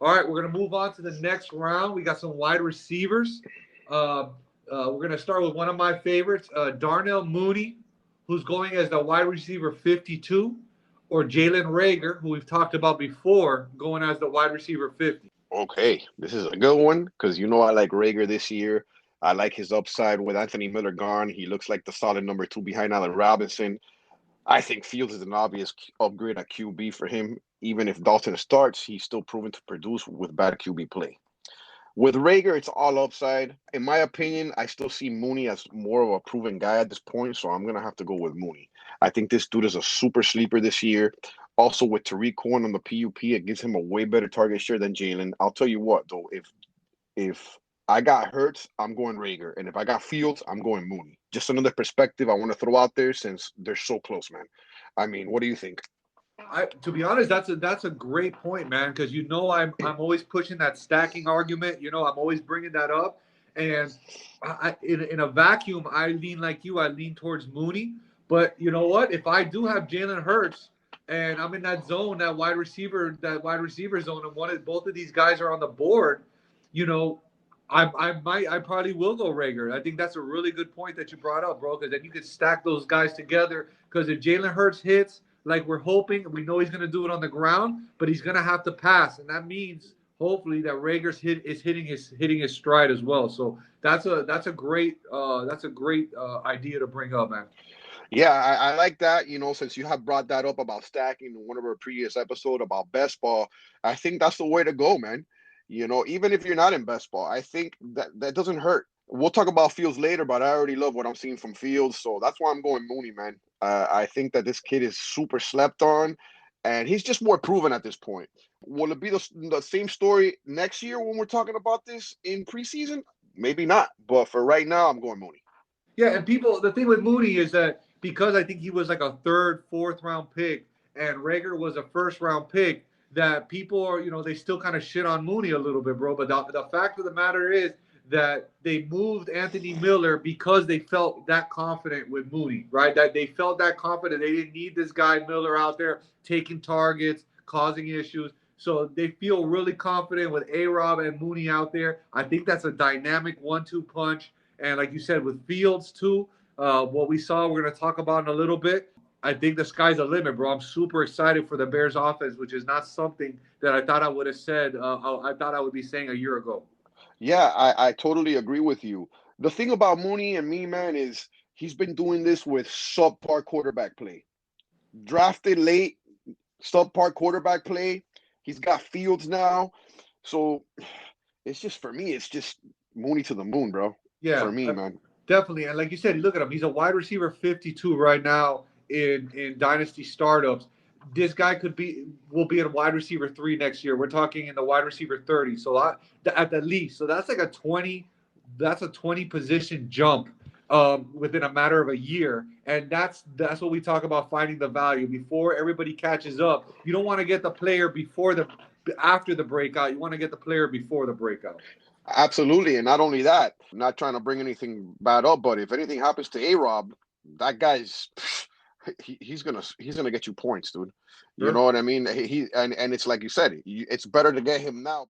All right, we're going to move on to the next round. We got some wide receivers. We're going to start with one of my favorites, Darnell Mooney, who's going as the wide receiver 52, or Jalen Reagor, who we've talked about before, going as the wide receiver 50. Okay, this is a good one because you know I like Rager this year. I like his upside with Anthony Miller gone. He looks like the solid number two behind Allen Robinson. I think Fields is an obvious upgrade at QB for him. Even if Dalton starts, he's still proven to produce with bad QB play. With Rager, it's all upside. In my opinion, I still see Mooney as more of a proven guy at this point, so I'm gonna have to go with Mooney. I think this dude is a super sleeper this year. Also, with Tariq Cohen on the PUP, it gives him a way better target share than Jalen. I'll tell you what, though, if I got Hurts, I'm going Rager, and if I got Fields, I'm going Mooney. Just another perspective I want to throw out there since they're so close, man. I mean, what do you think? To be honest, that's a great point, man. Because I'm always pushing that stacking argument. I'm always bringing that up, and in a vacuum, I lean like you. I lean towards Mooney. But you know what? If I do have Jalen Hurts and I'm in that zone, that wide receiver zone, and both of these guys are on the board, you know, I probably will go Rager. I think that's a really good point that you brought up, bro. Because then you could stack those guys together. Because if Jalen Hurts hits, like we're hoping, we know he's going to do it on the ground, but he's going to have to pass, and that means hopefully that Rager's is hitting his stride as well. So that's a great idea to bring up, man. Yeah, I like that. Since you have brought that up about stacking in one of our previous episode about best ball, I think that's the way to go, man. Even if you're not in best ball, I think that doesn't hurt. We'll talk about Fields later, but I already love what I'm seeing from Fields, so that's why I'm going Mooney, man. I think that this kid is super slept on, and he's just more proven at this point. Will it be the same story next year when we're talking about this in preseason? Maybe not, but for right now, I'm going Mooney. Yeah, and the thing with Mooney is that because I think he was like a third, fourth round pick, and Rager was a first round pick, that people are, they still kind of shit on Mooney a little bit, bro. But the fact of the matter is that they moved Anthony Miller because they felt that confident with Mooney, right? That they felt that confident. They didn't need this guy Miller out there taking targets, causing issues. So they feel really confident with A-Rob and Mooney out there. I think that's a dynamic 1-2 punch. And like you said, with Fields too, what we saw, we're going to talk about in a little bit. I think the sky's the limit, bro. I'm super excited for the Bears offense, which is not something that I thought I would have said. I thought I would be saying a year ago. Yeah, I totally agree with you. The thing about Mooney and me, man, is he's been doing this with subpar quarterback play. Drafted late, subpar quarterback play. He's got Fields now. So it's just for me, it's just Mooney to the moon, bro. Yeah, For me, man. definitely. And like you said, look at him. He's a wide receiver 52 right now in dynasty startups. This guy will be a wide receiver 3 next year. We're talking in the wide receiver 30. So at the least, so that's a 20 position jump within a matter of a year, and that's what we talk about finding the value before everybody catches up. You don't want to get the player after the breakout. You want to get the player before the breakout. Absolutely. And not only that, I'm not trying to bring anything bad up, but if anything happens to A-Rob, that guy's he's gonna get you points, dude. You Sure. know what I mean? And it's like you said, it's better to get him now.